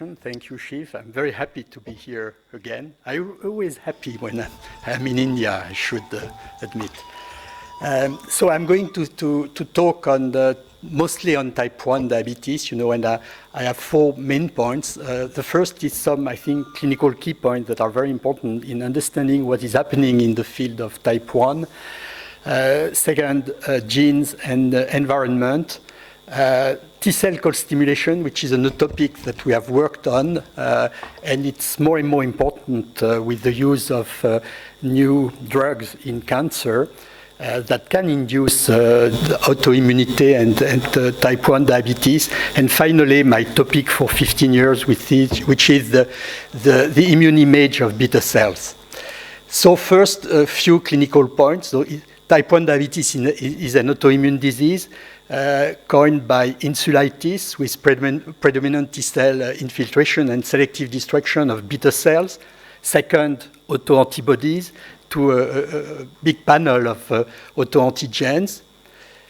introduction. Thank you, Shiv. I'm very happy to be here again. I'm always happy when I'm in India, I should admit. So I'm going to talk on mostly on type 1 diabetes, and I have 4 main points. The first is some, I think, clinical key points that are very important in understanding what is happening in the field of type 1. Second, genes and environment. T-cell co-stimulation, which is a topic that we have worked on, and it's more and more important with the use of new drugs in cancer that can induce autoimmunity and type 1 diabetes. And finally, my topic for 15 years, which is the immune image of beta cells. So first, a few clinical points. So type 1 diabetes is an autoimmune disease coined by insulitis with predominant T-cell infiltration and selective destruction of beta cells. Second, autoantibodies to a big panel of autoantigens.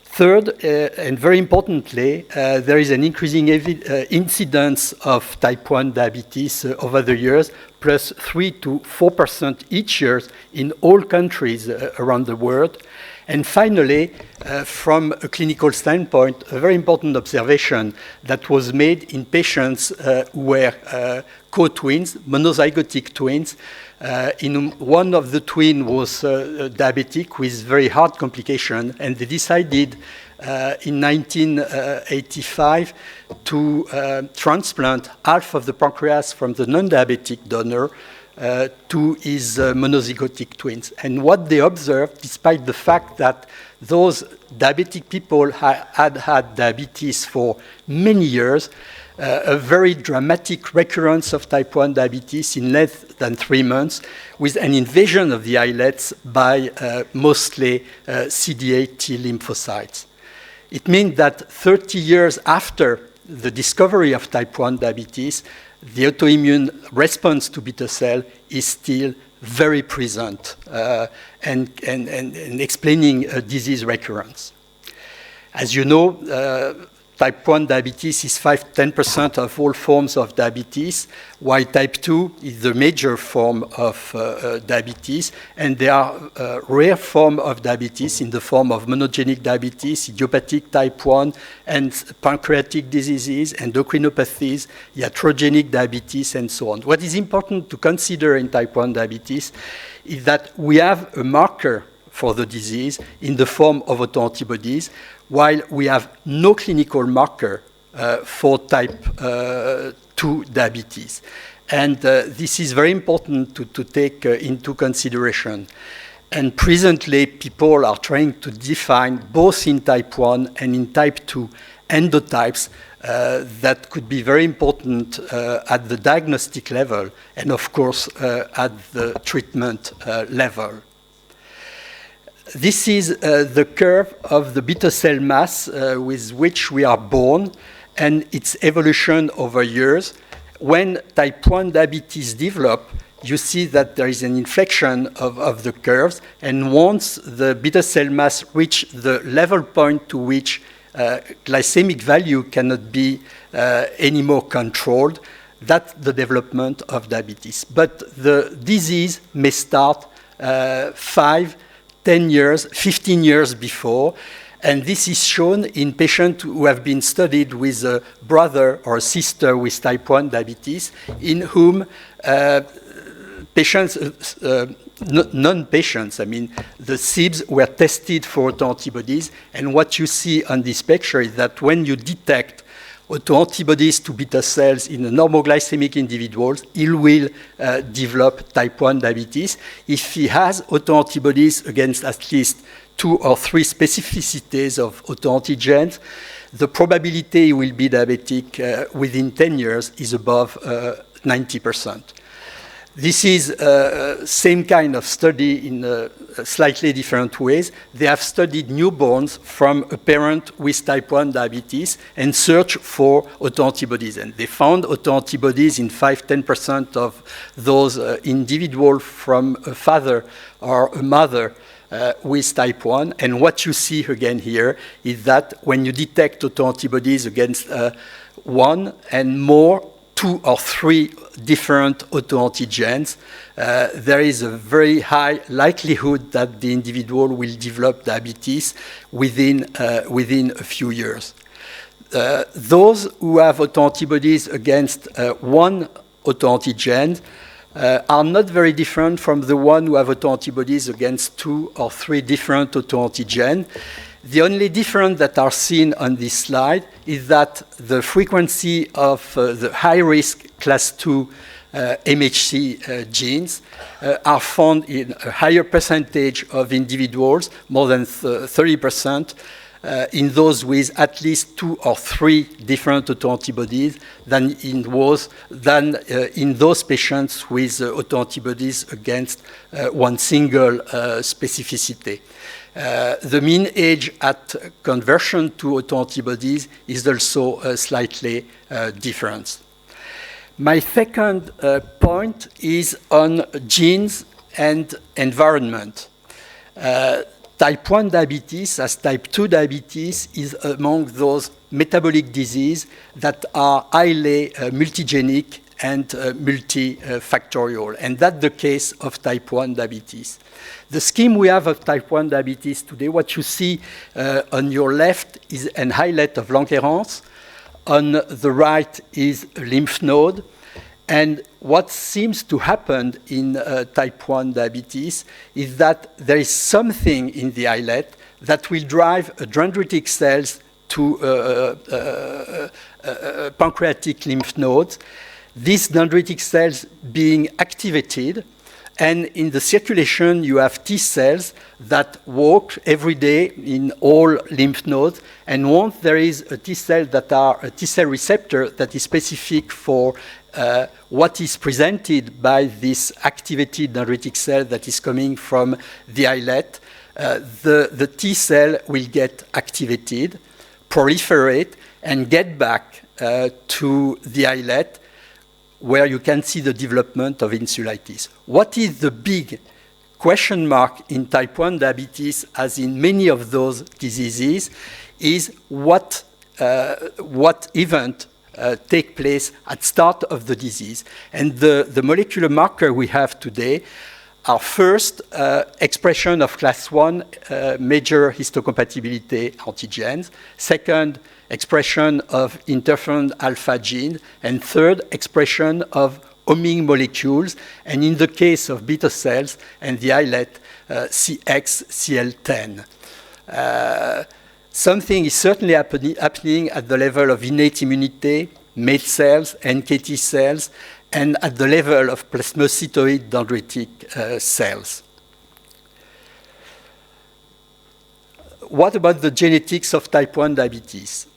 Third, and very importantly, there is an increasing incidence of type 1 diabetes over the years, plus 3 to 4% each year in all countries around the world. And finally, from a clinical standpoint, a very important observation that was made in patients who were co-twins, monozygotic twins. In one of the twins was diabetic with very hard complication, and they decided in 1985 to transplant half of the pancreas from the non-diabetic donor to his monozygotic twins. And what they observed, despite the fact that those diabetic people had diabetes for many years, a very dramatic recurrence of type 1 diabetes in less than 3 months, with an invasion of the islets by mostly CD8 T lymphocytes. It means that 30 years after the discovery of type 1 diabetes, the autoimmune response to beta cell is still very present and explaining a disease recurrence. As you know, type 1 diabetes is 5–10% of all forms of diabetes, while type 2 is the major form of diabetes, and there are rare forms of diabetes in the form of monogenic diabetes, idiopathic type 1, and pancreatic diseases, endocrinopathies, iatrogenic diabetes, and so on. What is important to consider in type 1 diabetes is that we have a marker for the disease in the form of autoantibodies, while we have no clinical marker for type 2 diabetes. And this is very important to take into consideration. And presently, people are trying to define, both in type 1 and in type 2, endotypes that could be very important at the diagnostic level and, of course, at the treatment level. This is the curve of the beta cell mass with which we are born and its evolution over years. When type 1 diabetes develop, you see that there is an inflection of the curves, and once the beta cell mass reach the level point to which glycemic value cannot be anymore controlled, that's the development of diabetes. But the disease may start 5, 10 years, 15 years before, and this is shown in patients who have been studied with a brother or a sister with type 1 diabetes, in whom patients, non-patients, I mean, the SIBs were tested for autoantibodies, and what you see on this picture is that when you detect autoantibodies to beta cells in a normoglycemic individual, he will develop type 1 diabetes. If he has autoantibodies against at least 2 or 3 specificities of autoantigens, the probability he will be diabetic within 10 years is above 90%. This is same kind of study in slightly different ways. They have studied newborns from a parent with type 1 diabetes and searched for autoantibodies. And they found autoantibodies in 5–10% of those individuals from a father or a mother with type 1. And what you see again here is that when you detect autoantibodies against 1 and more 2 or 3 different autoantigens, there is a very high likelihood that the individual will develop diabetes within a few years. Those who have autoantibodies against one autoantigen are not very different from the one who have autoantibodies against 2 or 3 different autoantigens. The only difference that are seen on this slide is that the frequency of the high-risk class 2 MHC genes are found in a higher percentage of individuals, more than 30%, in those with at least 2 or 3 different autoantibodies than in those patients with autoantibodies against one single specificity. The mean age at conversion to autoantibodies is also slightly different. My second point is on genes and environment. Type 1 diabetes, as type 2 diabetes, is among those metabolic diseases that are highly multigenic and multifactorial. And that's the case of type 1 diabetes. The scheme we have of type 1 diabetes today, what you see on your left is an highlight of Langerhans. On the right is a lymph node. And what seems to happen in type 1 diabetes is that there is something in the islet that will drive dendritic cells to pancreatic lymph nodes. These dendritic cells being activated, and in the circulation you have T cells that walk every day in all lymph nodes, and once there is a T cell that are a T cell receptor that is specific for what is presented by this activated dendritic cell that is coming from the islet, the T cell will get activated, proliferate, and get back to the islet where you can see the development of insulitis. What is the big question mark in type 1 diabetes, as in many of those diseases, is what event take place at start of the disease. And the molecular marker we have today are first expression of class 1 major histocompatibility antigens, second expression of interferon alpha gene, and third expression of homing molecules, and in the case of beta cells and the islet, CXCL10. Something is certainly happening at the level of innate immunity, MAIT cells, NKT cells, and at the level of plasmacytoid dendritic cells. What about the genetics of type 1 diabetes?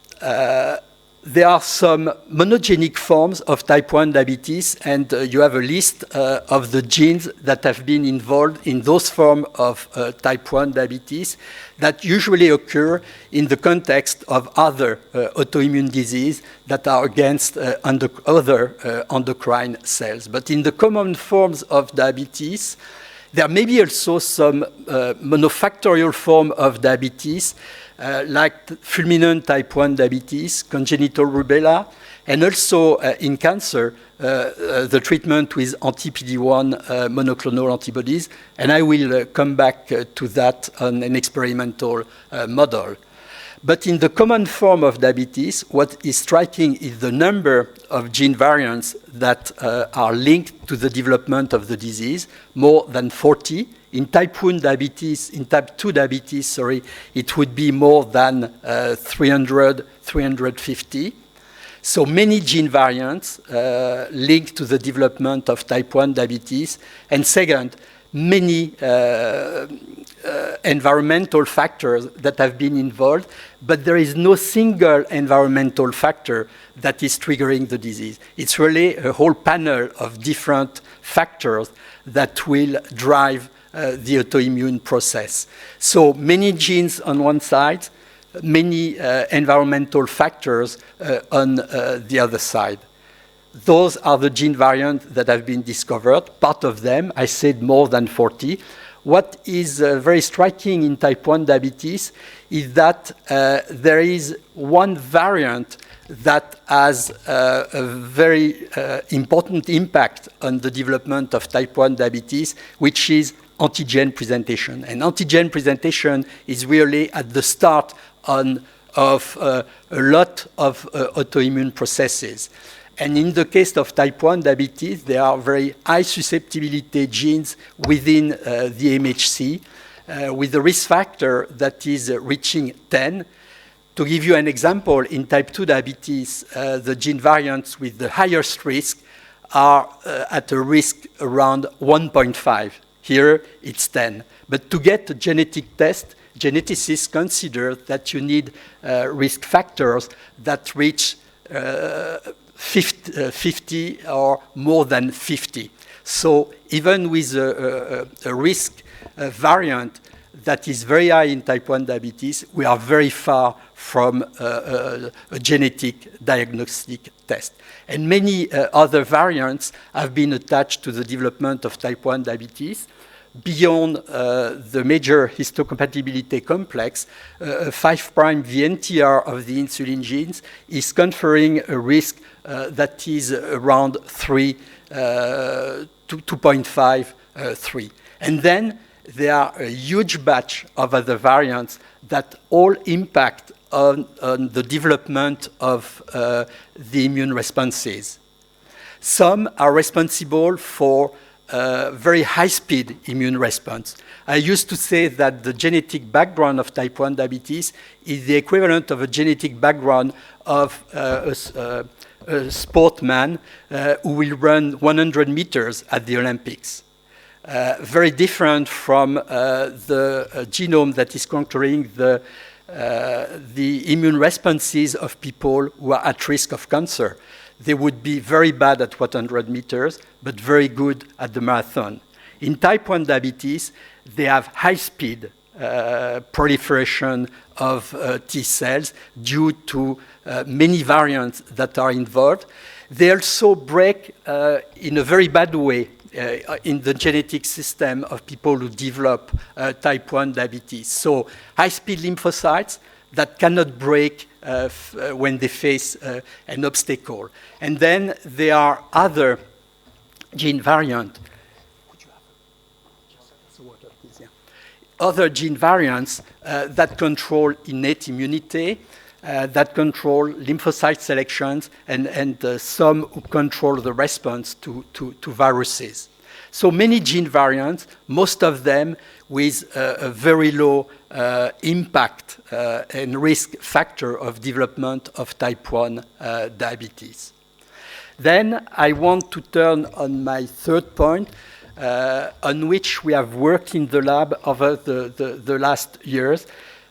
There are some monogenic forms of type 1 diabetes, and you have a list of the genes that have been involved in those forms of type 1 diabetes that usually occur in the context of other autoimmune disease that are against other endocrine cells. But in the common forms of diabetes, there may be also some monofactorial form of diabetes, like fulminant type 1 diabetes, congenital rubella, and also in cancer, the treatment with anti-PD-1 monoclonal antibodies. And I will come back to that on an experimental model. But in the common form of diabetes, what is striking is the number of gene variants that are linked to the development of the disease, more than 40. In type 2 diabetes, it would be more than 300, 350. So many gene variants linked to the development of type 1 diabetes. And second, many environmental factors that have been involved, but there is no single environmental factor that is triggering the disease. It's really a whole panel of different factors that will drive the autoimmune process. So many genes on one side, many environmental factors on the other side. Those are the gene variants that have been discovered. Part of them, I said more than 40. What is very striking in type 1 diabetes is that there is one variant that has a very important impact on the development of type 1 diabetes, which is antigen presentation. And antigen presentation is really at the start of a lot of autoimmune processes. And in the case of type 1 diabetes, there are very high susceptibility genes within the MHC with a risk factor that is reaching 10. To give you an example, in type 2 diabetes, the gene variants with the highest risk are at a risk around 1.5. Here, it's 10. But to get a genetic test, geneticists consider that you need risk factors that reach 50 or more than 50. So even with a risk variant that is very high in type 1 diabetes, we are very far from a genetic diagnostic test. And many other variants have been attached to the development of type 1 diabetes. Beyond the major histocompatibility complex, 5' VNTR of the insulin genes is conferring a risk that is around 3, 2.5, 3. And then there are a huge batch of other variants that all impact on the development of the immune responses. Some are responsible for very high-speed immune response. I used to say that the genetic background of type 1 diabetes is the equivalent of a genetic background of a sportman who will run 100 meters at the Olympics. Very different from the genome that is controlling the immune responses of people who are at risk of cancer. They would be very bad at 100 meters, but very good at the marathon. In type 1 diabetes, they have high-speed proliferation of T cells due to many variants that are involved. They also break in a very bad way in the genetic system of people who develop type 1 diabetes. So high-speed lymphocytes that cannot break when they face an obstacle. And then there are other gene variants. Other gene variants that control innate immunity, that control lymphocyte selections, and some who control the response to viruses. So many gene variants, most of them with a very low impact and risk factor of development of type 1 diabetes. Then I want to turn on my third point, on which we have worked in the lab over the last years.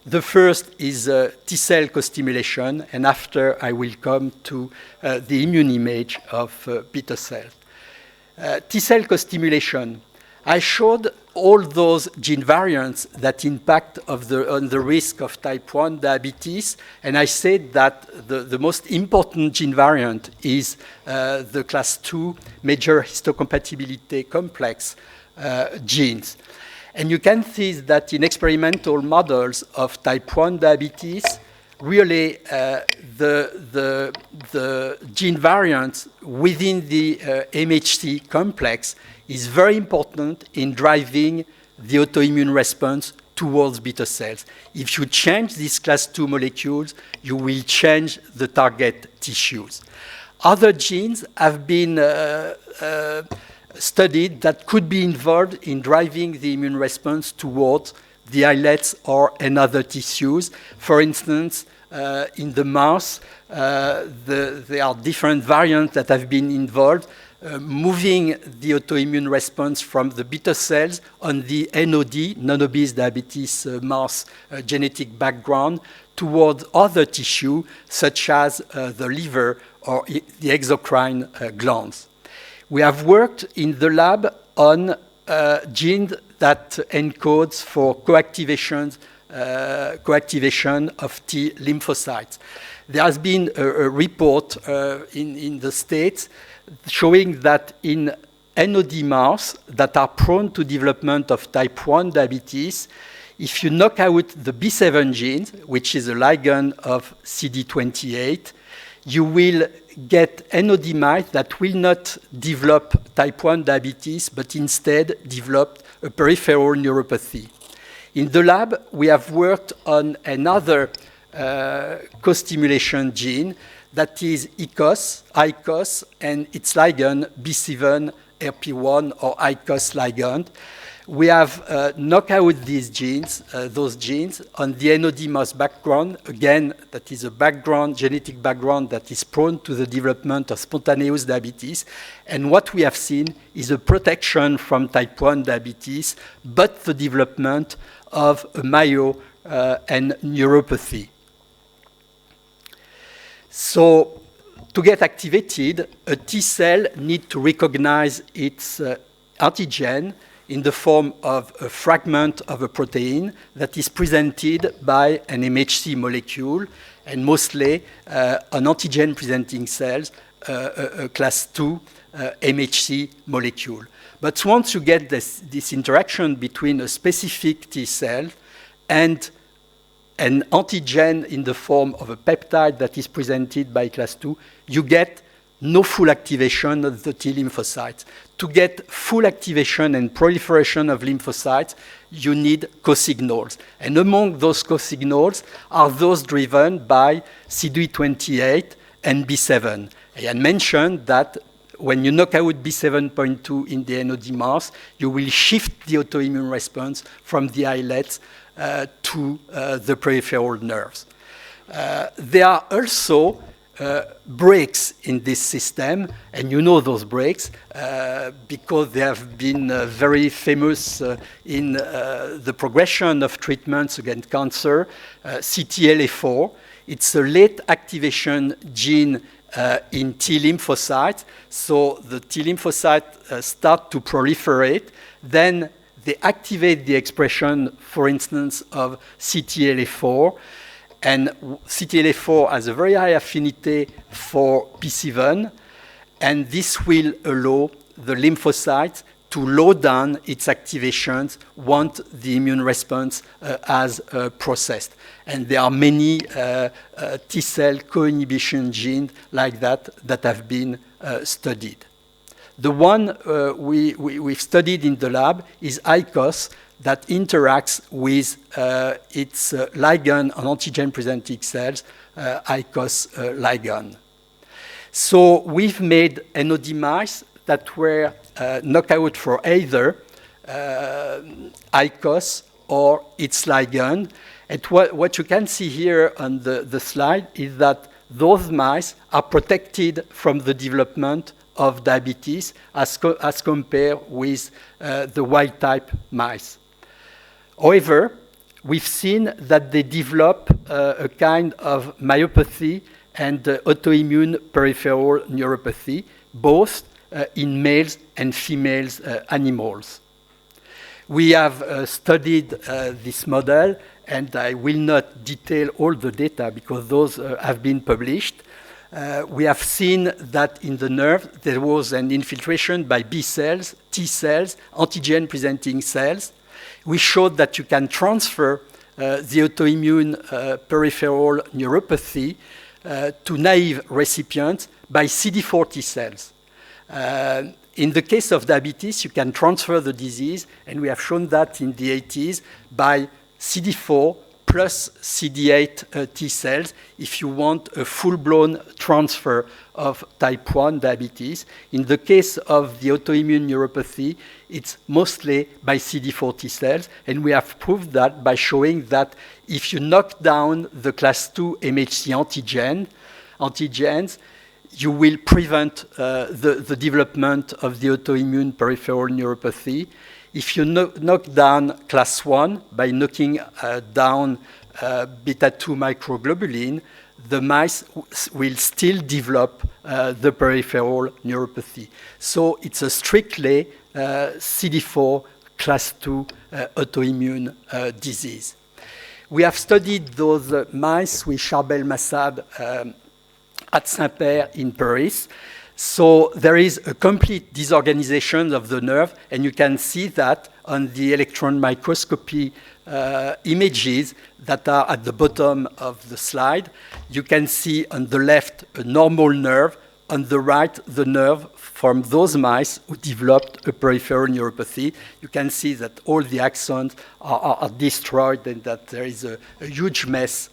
The first is T-cell co-stimulation, and after I will come to the immune image of beta cells. T-cell co-stimulation. I showed all those gene variants that impact on the risk of type 1 diabetes, and I said that the most important gene variant is the class 2 major histocompatibility complex genes. And you can see that in experimental models of type 1 diabetes, really the gene variants within the MHC complex is very important in driving the autoimmune response towards beta cells. If you change these class 2 molecules, you will change the target tissues. Other genes have been studied that could be involved in driving the immune response towards the islets or another tissues. For instance, in the mouse, there are different variants that have been involved, moving the autoimmune response from the beta cells on the NOD, non-obese diabetes mouse genetic background, towards other tissue, such as the liver or the exocrine glands. We have worked in the lab on genes that encodes for coactivation of T lymphocytes. There has been a report in the States showing that in NOD mouse that are prone to development of type 1 diabetes, if you knock out the B7 gene, which is a ligand of CD28, you will get NOD mice that will not develop type 1 diabetes, but instead develop a peripheral neuropathy. In the lab, we have worked on another co-stimulation gene that is ICOS, and its ligand B7-RP1 or ICOS ligand. We have knocked out these genes, those genes, on the NOD mouse background. Again, that is a background, genetic background that is prone to the development of spontaneous diabetes. And what we have seen is a protection from type 1 diabetes, but the development of a myo and neuropathy. So, to get activated, a T cell needs to recognize its antigen in the form of a fragment of a protein that is presented by an MHC molecule, and mostly an antigen-presenting cells, a class 2 MHC molecule. But once you get this interaction between a specific T cell and an antigen in the form of a peptide that is presented by class 2, you get no full activation of the T lymphocytes. To get full activation and proliferation of lymphocytes, you need co-signals. And among those co-signals are those driven by CD28 and B7. I had mentioned that when you knock out B7.2 in the NOD mouse, you will shift the autoimmune response from the islets to the peripheral nerves. There are also breaks in this system, and you know those breaks because they have been very famous in the progression of treatments against cancer. CTLA4, it's a late activation gene in T lymphocytes, so the T lymphocytes start to proliferate, then they activate the expression, for instance, of CTLA4, and CTLA4 has a very high affinity for P7, and this will allow the lymphocytes to load down its activations once the immune response has processed. And there are many T-cell co-inhibition genes like that that have been studied. The one we've studied in the lab is ICOS, that interacts with its ligand on antigen-presenting cells, ICOS ligand. So we've made NOD mice that were knocked out for either ICOS or its ligand. And what you can see here on the slide is that those mice are protected from the development of diabetes as compared with the wild-type mice. However, we've seen that they develop a kind of myopathy and autoimmune peripheral neuropathy, both in males and females animals. We have studied this model, and I will not detail all the data because those have been published. We have seen that in the nerve there was an infiltration by B cells, T cells, antigen-presenting cells. We showed that you can transfer the autoimmune peripheral neuropathy to naive recipients by CD4 T cells. In the case of diabetes, you can transfer the disease, and we have shown that in the 80s by CD4 plus CD8 T cells if you want a full-blown transfer of type 1 diabetes. In the case of the autoimmune neuropathy, it's mostly by CD4 T cells, and we have proved that by showing that if you knock down the class 2 MHC antigens, you will prevent the development of the autoimmune peripheral neuropathy. If you knock down class 1 by knocking down beta-2 microglobulin, the mice will still develop the peripheral neuropathy. So it's a strictly CD4 class 2 autoimmune disease. We have studied those mice with Charbel Massad at Saint-Père in Paris. So there is a complete disorganization of the nerve, and you can see that on the electron microscopy images that are at the bottom of the slide. You can see on the left a normal nerve, on the right the nerve from those mice who developed a peripheral neuropathy. You can see that all the axons are destroyed and that there is a huge mess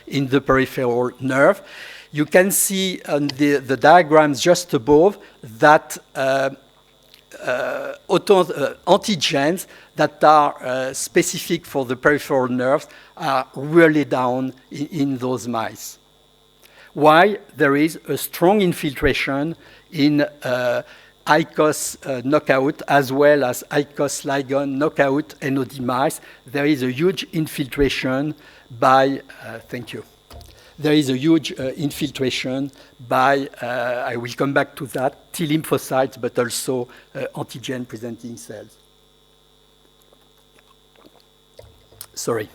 in the peripheral nerve. You can see on the diagrams just above that antigens that are specific for the peripheral nerves are really down in those mice. Why? There is a strong infiltration in ICOS knockout as well as ICOS ligand knockout NOD mice. There is a huge infiltration by, thank you. There is a huge infiltration by, I will come back to that, T lymphocytes, but also antigen-presenting cells. Sorry.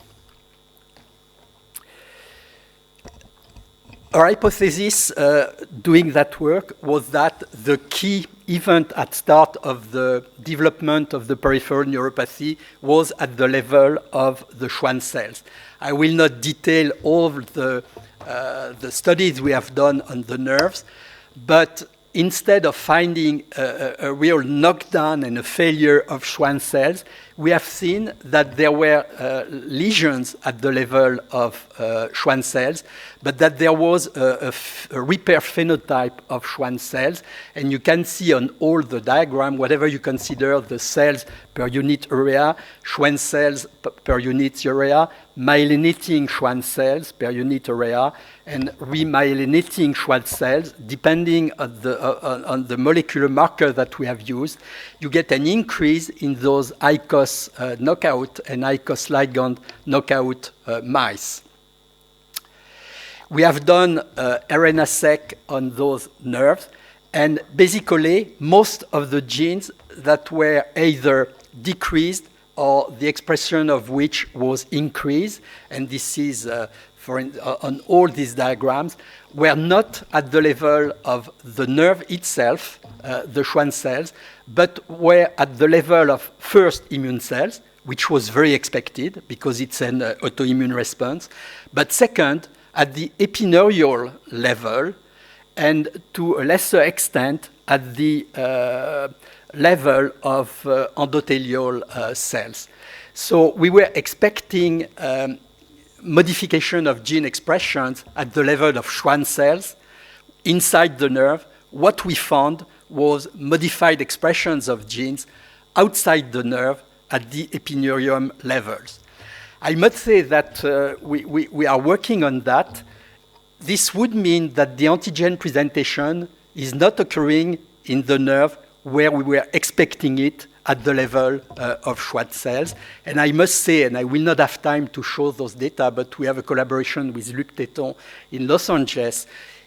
Our hypothesis doing that work was that the key event at start of the development of the peripheral neuropathy was at the level of the Schwann cells. I will not detail all the studies we have done on the nerves, but instead of finding a real knockdown and a failure of Schwann cells, we have seen that there were lesions at the level of Schwann cells, but that there was a repair phenotype of Schwann cells. And you can see on all the diagram, whatever you consider the cells per unit area, Schwann cells per unit area, myelinating Schwann cells per unit area, and remyelinating Schwann cells, depending on the molecular marker that we have used, you get an increase in those ICOS knockout and ICOS ligand knockout mice. We have done RNA-seq on those nerves, and basically most of the genes that were either decreased or the expression of which was increased, and this is on all these diagrams, were not at the level of the nerve itself, the Schwann cells, but were at the level of first immune cells, which was very expected because it's an autoimmune response, but second, at the epineurial level, and to a lesser extent at the level of endothelial cells. So we were expecting modification of gene expressions at the level of Schwann cells inside the nerve. What we found was modified expressions of genes outside the nerve at the epineurium levels. I must say that we are working on that. This would mean that the antigen presentation is not occurring in the nerve where we were expecting it at the level of Schwann cells. And I must say, and I will not have time to show those data, but we have a collaboration with Luc Téton in Los Angeles,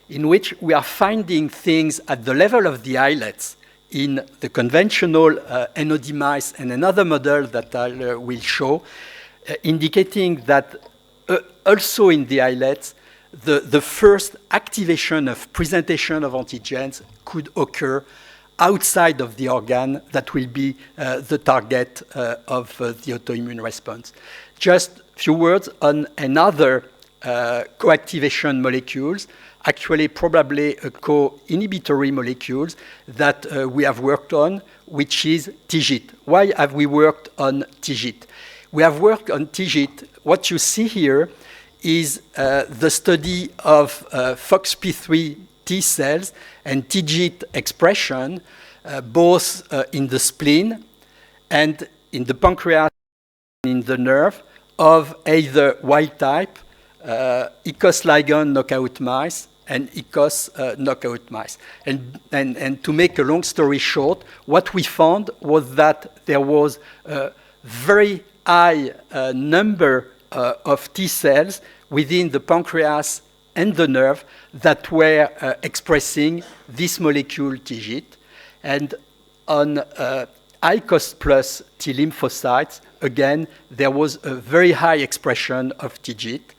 in which we are finding things at the level of the islets in the conventional NOD mice and another model that I will show, indicating that also in the islets, the first activation of presentation of antigens could occur outside of the organ that will be the target of the autoimmune response. Just a few words on another co-activation molecules, actually probably a co-inhibitory molecules that we have worked on, which is TIGIT. Why have we worked on TIGIT? We have worked on TIGIT. What you see here is the study of FOXP3 T cells and TIGIT expression, both in the spleen and in the pancreas and in the nerve of either wild type, ICOS ligand knockout mice and ICOS knockout mice. And to make a long story short, what we found was that there was a very high number of T cells within the pancreas and the nerve that were expressing this molecule TIGIT. And on ICOS plus T lymphocytes, again, there was a very high expression of TIGIT.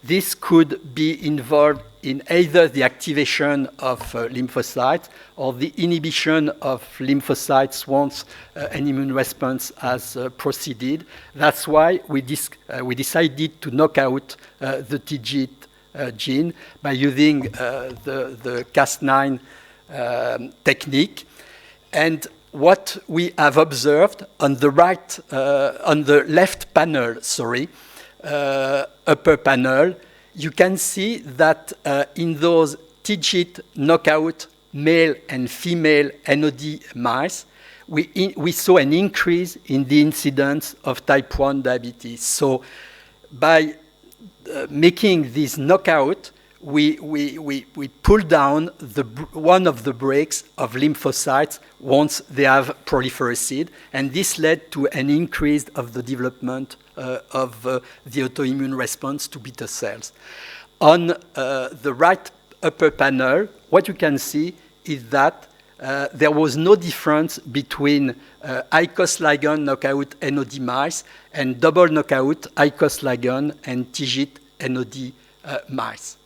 This could be involved in either the activation of lymphocytes or the inhibition of lymphocytes once an immune response has proceeded. That's why we decided to knock out the TIGIT gene by using the Cas9 technique. And what we have observed on the left panel, upper panel, you can see that in those TIGIT knockout male and female NOD mice, we saw an increase in the incidence of type 1 diabetes. So by making this knockout, we pull down one of the brakes of lymphocytes once they have proliferated, and this led to an increase of the development of the autoimmune response to beta cells. On the right upper panel, what you can see is that there was no difference between ICOS ligand knockout NOD mice and double knockout ICOS ligand and TIGIT NOD mice.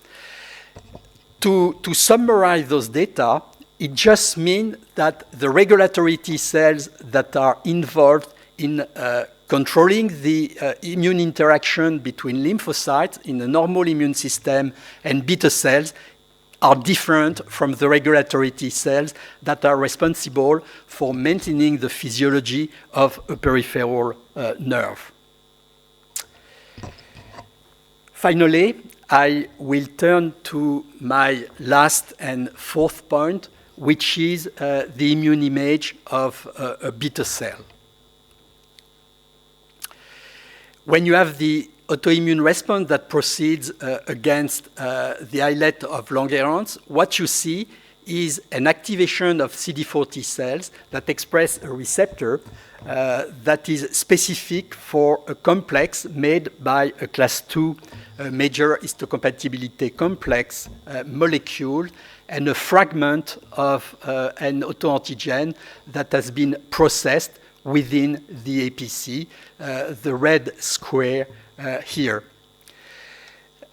To summarize those data, it just means that the regulatory T cells that are involved in controlling the immune interaction between lymphocytes in the normal immune system and beta cells are different from the regulatory T cells that are responsible for maintaining the physiology of a peripheral nerve. Finally, I will turn to my last and fourth point, which is the immune image of a beta cell. When you have the autoimmune response that proceeds against the islet of Langerhans, what you see is an activation of CD4 T cells that express a receptor that is specific for a complex made by a class 2 major histocompatibility complex molecule and a fragment of an autoantigen that has been processed within the APC, the red square here.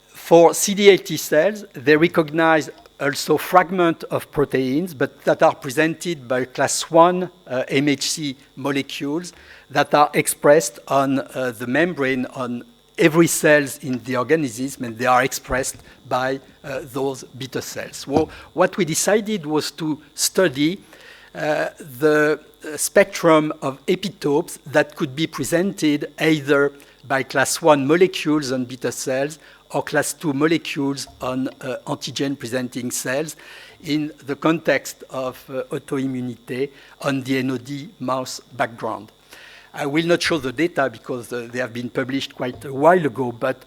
For CD8 T cells, they recognize also fragments of proteins, but that are presented by class 1 MHC molecules that are expressed on the membrane on every cells in the organism, and they are expressed by those beta cells. Well, what we decided was to study the spectrum of epitopes that could be presented either by class 1 molecules on beta cells or class 2 molecules on antigen-presenting cells in the context of autoimmunity on the NOD mouse background. I will not show the data because they have been published quite a while ago, but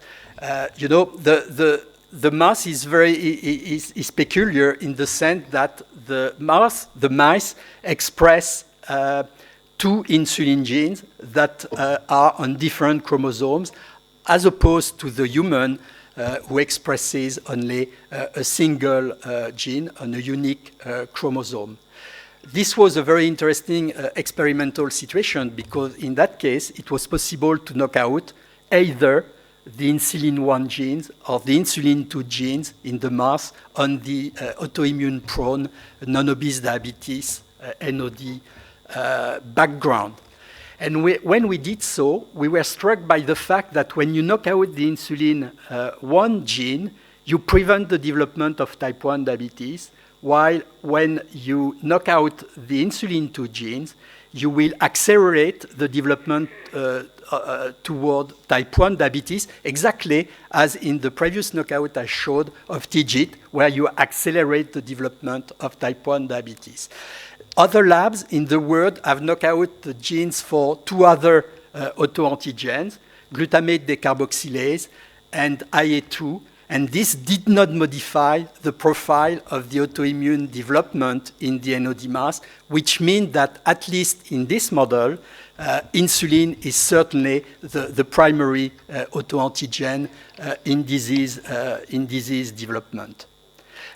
you know, the mouse is is peculiar in the sense that the mice express two insulin genes that are on different chromosomes, as opposed to the human who expresses only a single gene on a unique chromosome. This was a very interesting experimental situation because in that case, it was possible to knock out either the insulin 1 genes or the insulin 2 genes in the mouse on the autoimmune prone non-obese diabetes NOD background. And when we did so, we were struck by the fact that when you knock out the insulin 1 gene, you prevent the development of type 1 diabetes, while when you knock out the insulin 2 genes, you will accelerate the development toward type 1 diabetes, exactly as in the previous knockout I showed of TIGIT, where you accelerate the development of type 1 diabetes. Other labs in the world have knocked out the genes for two other autoantigens, glutamate decarboxylase and IA2, and this did not modify the profile of the autoimmune development in the NOD mouse, which means that at least in this model, insulin is certainly the primary autoantigen in disease development.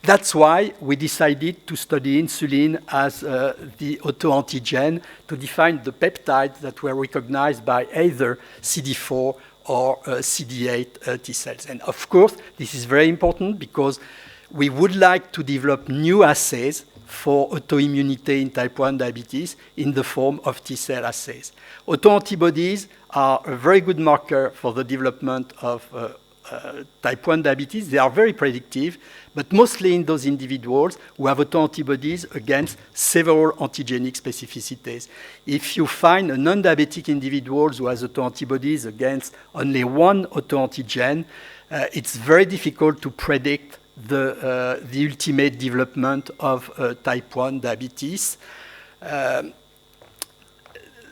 That's why we decided to study insulin as the autoantigen to define the peptides that were recognized by either CD4 or CD8 T cells. And of course, this is very important because we would like to develop new assays for autoimmunity in type 1 diabetes in the form of T-cell assays. Autoantibodies are a very good marker for the development of type 1 diabetes. They are very predictive, but mostly in those individuals who have autoantibodies against several antigenic specificities. If you find a non-diabetic individual who has autoantibodies against only one autoantigen, it's very difficult to predict the ultimate development of type 1 diabetes.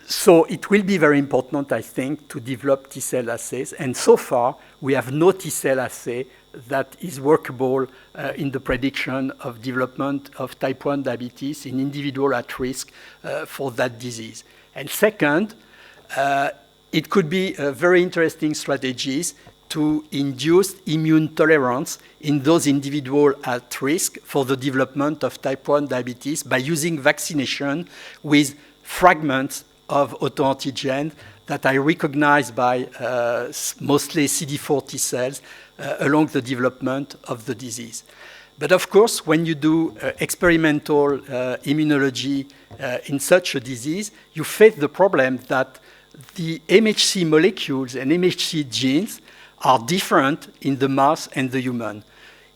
So it will be very important, I think, to develop T-cell assays. And so far, we have no T-cell assay that is workable in the prediction of development of type 1 diabetes in individuals at risk for that disease. And second, it could be very interesting strategies to induce immune tolerance in those individuals at risk for the development of type 1 diabetes by using vaccination with fragments of autoantigen that I recognize by mostly CD4 T cells along the development of the disease. But of course, when you do experimental immunology in such a disease, you face the problem that the MHC molecules and MHC genes are different in the mouse and the human.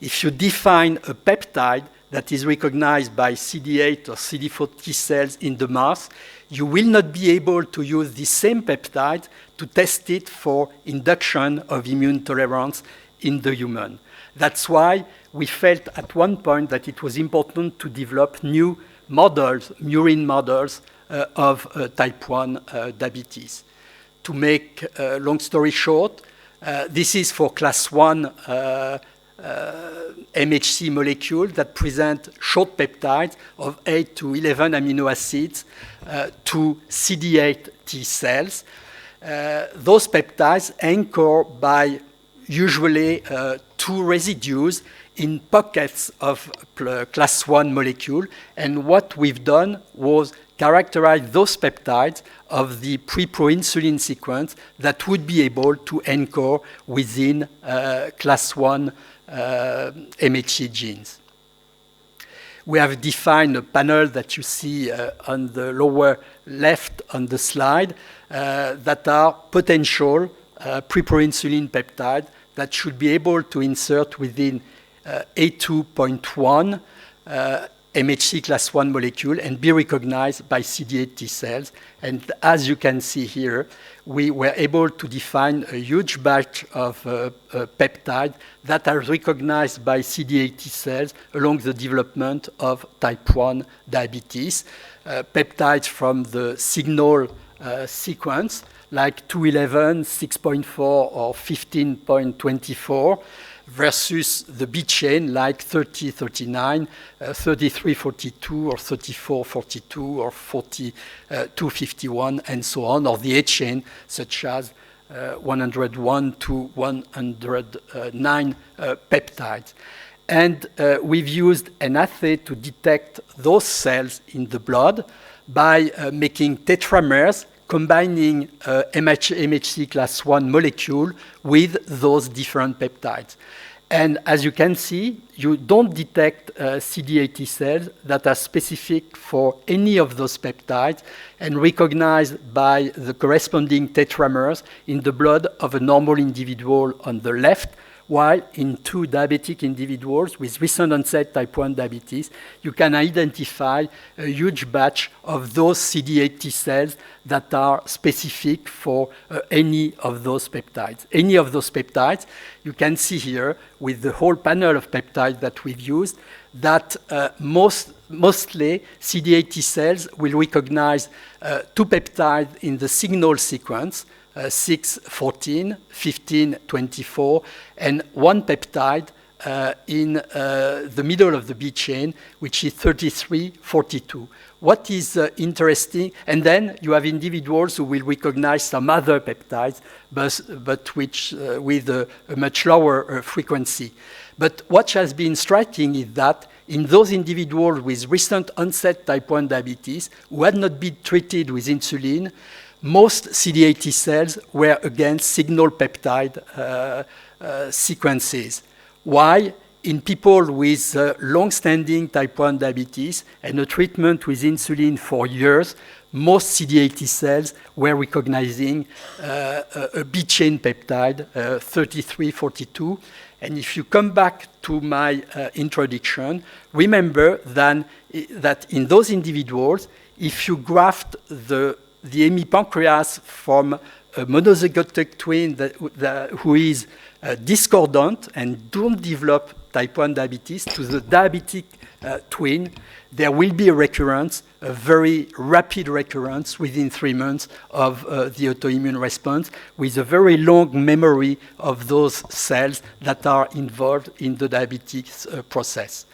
If you define a peptide that is recognized by CD8 or CD4 T cells in the mouse, you will not be able to use the same peptide to test it for induction of immune tolerance in the human. That's why we felt at one point that it was important to develop new models, murine models of type 1 diabetes. To make a long story short, this is for class 1 MHC molecule that present short peptides of 8 to 11 amino acids to CD8 T cells. Those peptides anchor by usually 2 residues in pockets of class 1 molecule. And what we've done was characterize those peptides of the pre-proinsulin sequence that would be able to anchor within class 1 MHC genes. We have defined a panel that you see on the lower left on the slide that are potential pre-proinsulin peptides that should be able to insert within A2.1 MHC class 1 molecule and be recognized by CD8 T cells. And as you can see here, we were able to define a huge batch of peptides that are recognized by CD8 T cells along the development of type 1 diabetes. Peptides from the signal sequence, like 211, 6.4, or 15.24, versus the B chain like 3039, 3342, or 3442, or 4251, and so on, or the A chain such as 101 to 109 peptides. And we've used an assay to detect those cells in the blood by making tetramers combining MHC class 1 molecule with those different peptides. And as you can see, you don't detect CD8 T cells that are specific for any of those peptides and recognized by the corresponding tetramers in the blood of a normal individual on the left, while in 2 diabetic individuals with recent onset type 1 diabetes, you can identify a huge batch of those CD8 T cells that are specific for any of those peptides. Any of those peptides, you can see here with the whole panel of peptides that we've used, that mostly CD8 T cells will recognize 2 peptides in the signal sequence, 614, 1524, and 1 peptide in the middle of the B chain, which is 3342. What is interesting, and then you have individuals who will recognize some other peptides, but which with a much lower frequency. But what has been striking is that in those individuals with recent onset type 1 diabetes who had not been treated with insulin, most CD8 T cells were against signal peptide sequences. Why? In people with long-standing type 1 diabetes and a treatment with insulin for years, most CD8 T cells were recognizing a B-chain peptide, 3342. And if you come back to my introduction, remember that in those individuals, if you graft the hemipancreas from a monozygotic twin who is discordant and don't develop type 1 diabetes to the diabetic twin, there will be a recurrence, a very rapid recurrence within 3 months of the autoimmune response, with a very long memory of those cells that are involved in the diabetes process.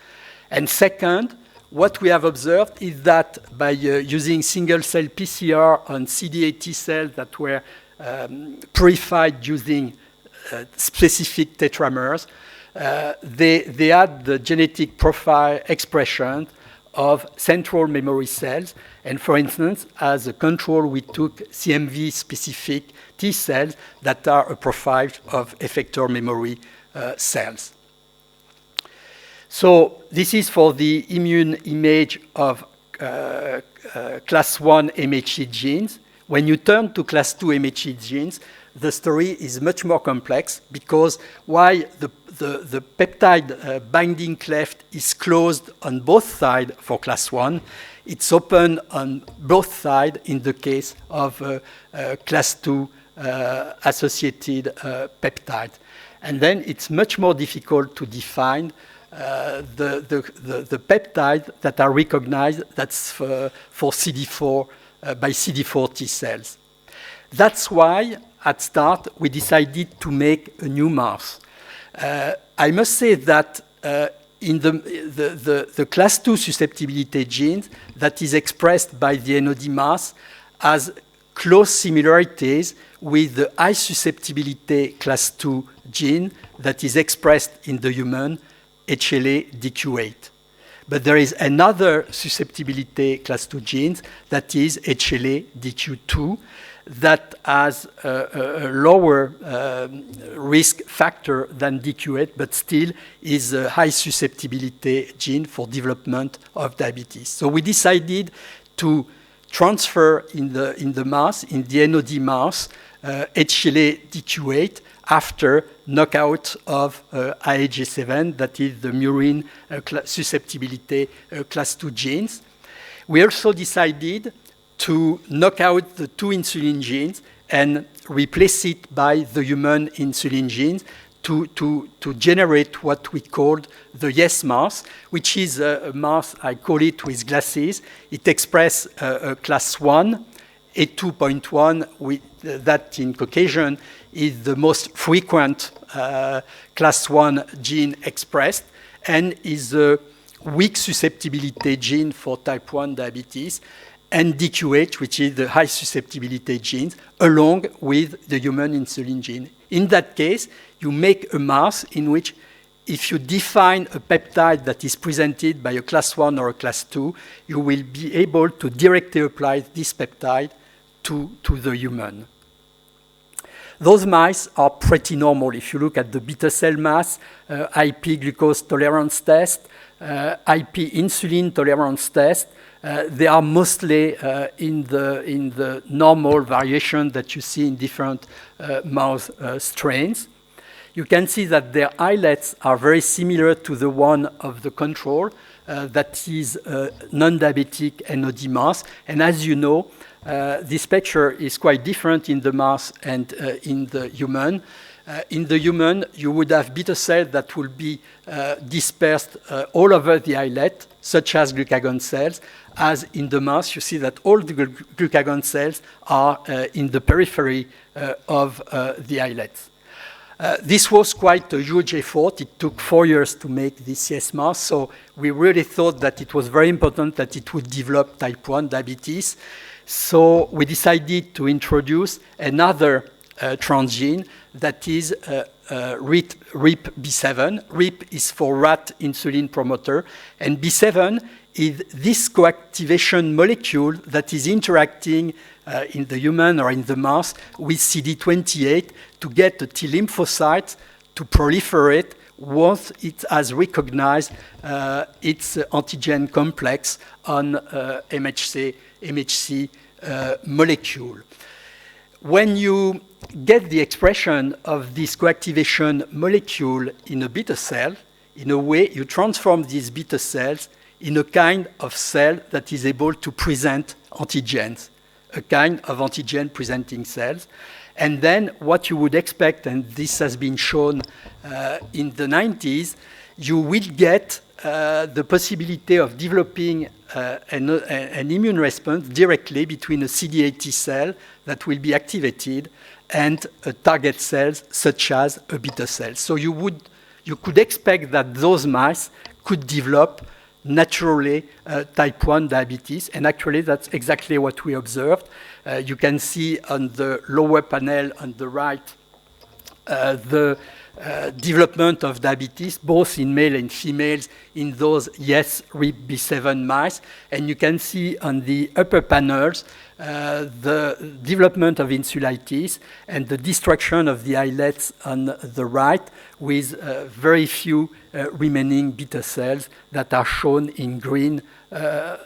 And second, what we have observed is that by using single-cell PCR on CD8 T cells that were purified using specific tetramers, they had the genetic profile expression of central memory cells. And for instance, as a control, we took CMV-specific T cells that are a profile of effector memory cells. So this is for the immune image of class 1 MHC genes. When you turn to class 2 MHC genes, the story is much more complex because while the peptide binding cleft is closed on both sides for class 1, it's open on both sides in the case of class 2 associated peptide. And then it's much more difficult to define the peptides that are recognized that's for CD4 by CD4 T cells. That's why at start we decided to make a new mouse. I must say that in the class 2 susceptibility genes that is expressed by the NOD mouse has close similarities with the high susceptibility class 2 gene that is expressed in the human HLA-DQ8. But there is another susceptibility class 2 genes that is HLA-DQ2 that has a lower risk factor than DQ8, but still is a high susceptibility gene for development of diabetes. So we decided to transfer in the mouse, in the NOD mouse, HLA-DQ8 after knockout of IAG7, that is the murine susceptibility class 2 genes. We also decided to knock out the 2 insulin genes and replace it by the human insulin genes to generate what we called the YES mouse, which is a mouse, I call it with glasses. It expresses class 1, A2.1, that in Caucasian is the most frequent class 1 gene expressed and is a weak susceptibility gene for type 1 diabetes, and DQ8, which is the high susceptibility genes, along with the human insulin gene. In that case, you make a mouse in which if you define a peptide that is presented by a class 1 or a class 2, you will be able to directly apply this peptide to the human. Those mice are pretty normal. If you look at the beta cell mass, IP glucose tolerance test, IP insulin tolerance test, they are mostly in the normal variation that you see in different mouse strains. You can see that their islets are very similar to the one of the control, that is non-diabetic NOD mouse. And as you know, this picture is quite different in the mouse and in the human. In the human, you would have beta cells that will be dispersed all over the islet, such as glucagon cells. As in the mouse, you see that all the glucagon cells are in the periphery of the islets. This was quite a huge effort. It took 4 years to make this YES mouse, so we really thought that it was very important that it would develop type 1 diabetes. So we decided to introduce another transgene that is RIP-B7. RIP is for rat insulin promoter, and B7 is this coactivation molecule that is interacting in the human or in the mouse with CD28 to get the T lymphocytes to proliferate once it has recognized its antigen complex on MHC molecule. When you get the expression of this coactivation molecule in a beta cell, in a way you transform these beta cells in a kind of cell that is able to present antigens, a kind of antigen-presenting cells. And then what you would expect, and this has been shown in the 90s, you will get the possibility of developing an immune response directly between a CD8 T cell that will be activated and a target cells such as a beta cell. So you could expect that those mice could develop naturally type 1 diabetes, and actually that's exactly what we observed. You can see on the lower panel on the right the development of diabetes, both in male and females, in those RIP-B7 mice. And you can see on the upper panels the development of insulitis and the destruction of the islets on the right, with very few remaining beta cells that are shown in green, that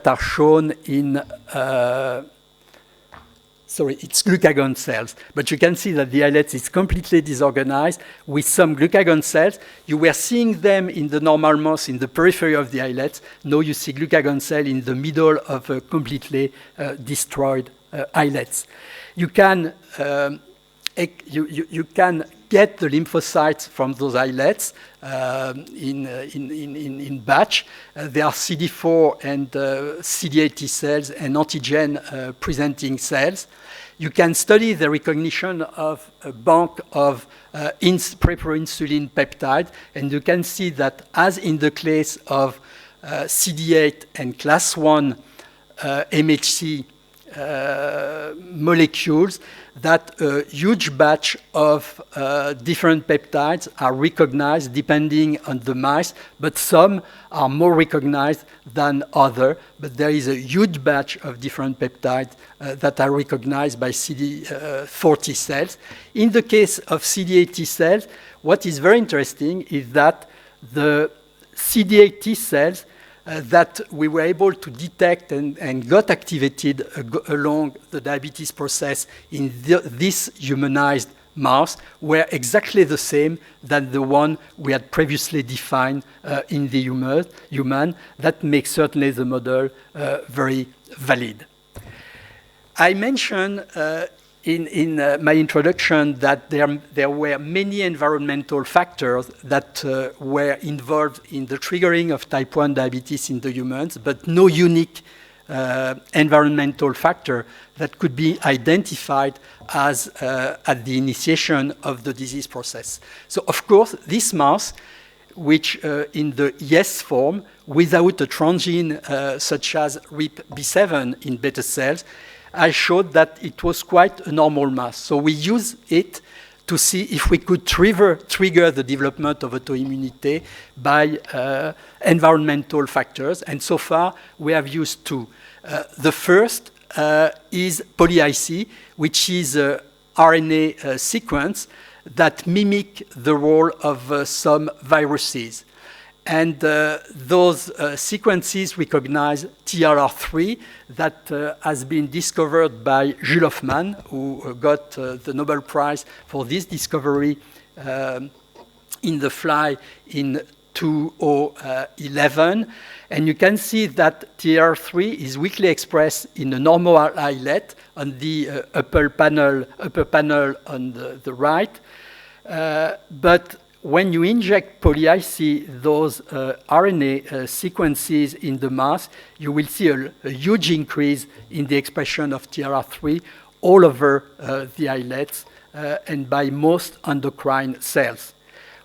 are shown in it's glucagon cells. But you can see that the islets is completely disorganized with some glucagon cells. You were seeing them in the normal mouse in the periphery of the islets. Now you see glucagon cell in the middle of completely destroyed islets. You can get the lymphocytes from those islets in batch. There are CD4 and CD8 T cells and antigen presenting cells. You can study the recognition of a bank of preproinsulin peptide, and you can see that, as in the case of CD8 and class 1 MHC molecules, that a huge batch of different peptides are recognized depending on the mice, but some are more recognized than others. But there is a huge batch of different peptides that are recognized by CD4 T cells. In the case of CD8 T cells, what is very interesting is that the CD8 T cells that we were able to detect and got activated along the diabetes process in this humanized mouse were exactly the same than the one we had previously defined in the human. That makes certainly the model very valid. I mentioned in my introduction that there were many environmental factors that were involved in the triggering of type 1 diabetes in the humans, but no unique environmental factor that could be identified as at the initiation of the disease process. So, of course, this mouse, which in the yes form, without a transgene such as RIP-B7 in beta cells, I showed that it was quite a normal mouse. So we use it to see if we could trigger the development of autoimmunity by environmental factors. And so far, we have used two. The first is poly-IC, which is a RNA sequence that mimic the role of some viruses. And those sequences recognize TLR3 that has been discovered by Jules Hoffmann, who got the Nobel Prize for this discovery in the fly in 2011. And you can see that TLR3 is weakly expressed in a normal islet on the upper panel on the right. But when you inject poly-IC those RNA sequences in the mouse, you will see a huge increase in the expression of TLR3 all over the islets and by most endocrine cells.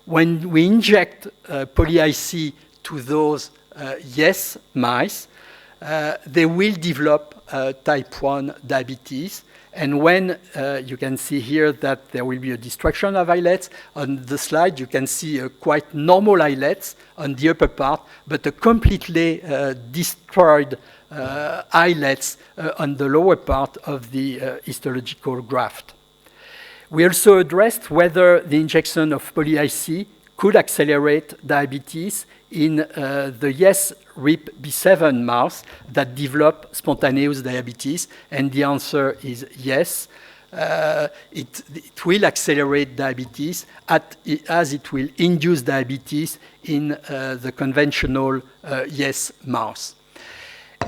When we inject poly-IC to those yes mice, they will develop type 1 diabetes. And when you can see here that there will be a destruction of islets, on the slide you can see quite normal islets on the upper part, but a completely destroyed islets on the lower part of the histological graft. We also addressed whether the injection of poly-IC could accelerate diabetes in the RIP-B7 mouse that develop spontaneous diabetes, and the answer is yes. It will accelerate diabetes as it will induce diabetes in the conventional yes mouse.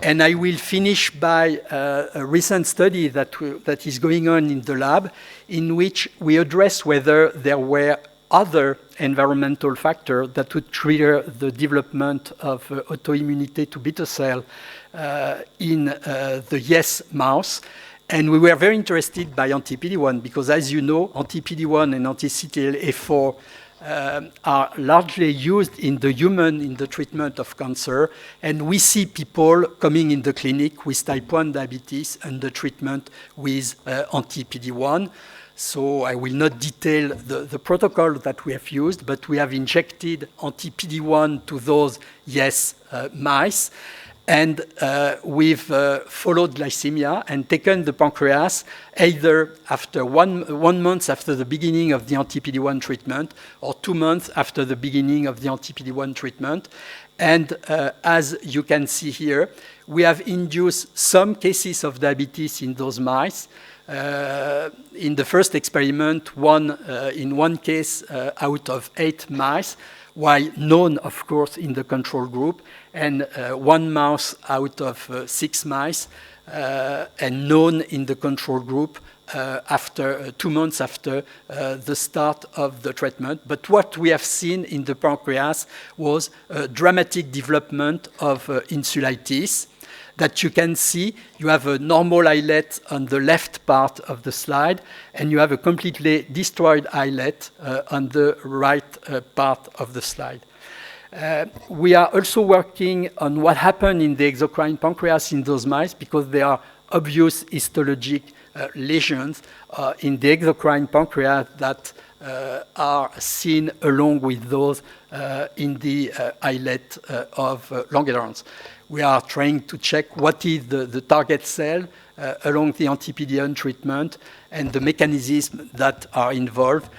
And I will finish by a recent study that is going on in the lab, in which we address whether there were other environmental factors that would trigger the development of autoimmunity to beta cell in the yes mouse. And we were very interested by anti-PD-1 because, as you know, anti-PD-1 and anti-CTLA-4 are largely used in the human in the treatment of cancer. And we see people coming in the clinic with type 1 diabetes under treatment with anti-PD-1. So I will not detail the protocol that we have used, but we have injected anti-PD-1 to those yes mice. And we've followed glycemia and taken the pancreas either after one month after the beginning of the anti-PD-1 treatment or 2 months after the beginning of the anti-PD-1 treatment. And as you can see here, we have induced some cases of diabetes in those mice. In the first experiment, in one case out of 8 mice, while none, of course, in the control group, and 1 mouse out of 6 mice, and none in the control group after 2 months after the start of the treatment. But what we have seen in the pancreas was a dramatic development of insulitis that you can see. You have a normal islet on the left part of the slide, and you have a completely destroyed islet on the right part of the slide. We are also working on what happened in the exocrine pancreas in those mice, because there are obvious histologic lesions in the exocrine pancreas that are seen along with those in the islet of Langerhans. We are trying to check what is the target cell along the anti-PD-1 treatment and the mechanisms that are involved.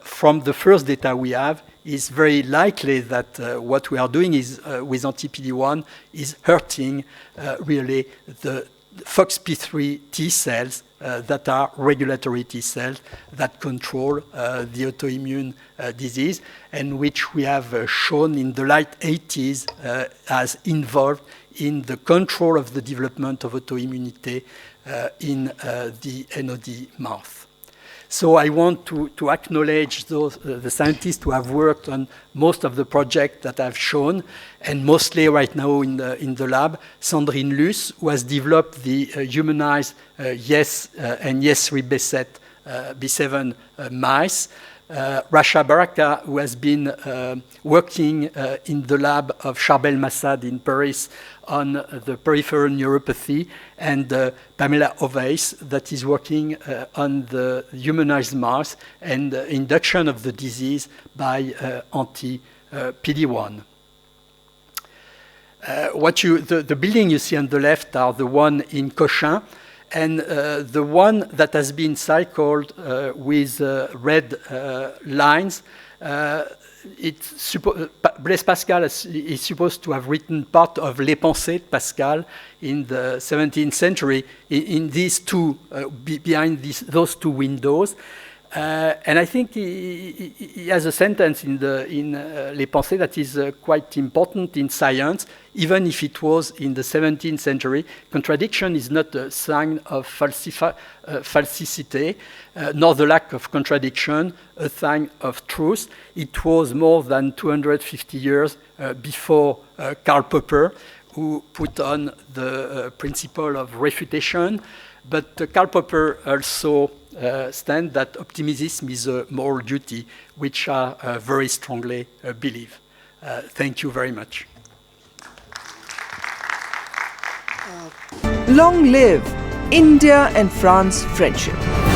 From the first data we have, it's very likely that what we are doing is with anti-PD-1 is hurting really the FOXP3 T cells that are regulatory T cells that control the autoimmune disease, and which we have shown in the late 80s as involved in the control of the development of autoimmunity in the NOD mouse. So I want to acknowledge those, the scientists who have worked on most of the projects that I've shown, and mostly right now in the lab, Sandrine Luce, who has developed the humanized yes and RIP-B7 mice, Rasha Baraka, who has been working in the lab of Charbel Massad in Paris on the peripheral neuropathy, and Pamela Oveis, that is working on the humanized mouse and induction of the disease by anti-PD-1. The building you see on the left are the one in Cochin, and the one that has been cycled with red lines, Blaise Pascal is supposed to have written part of Les Pensées de Pascal in the 17th century in these two, behind those two windows. And I think he has a sentence in Les Pensées that is quite important in science, even if it was in the 17th century. Contradiction is not a sign of falsicity, nor the lack of contradiction a sign of truth. It was more than 250 years before Karl Popper, who put on the principle of refutation. But Karl Popper also stand that optimism is a moral duty, which I very strongly believe. Thank you very much. Long live India and France friendship.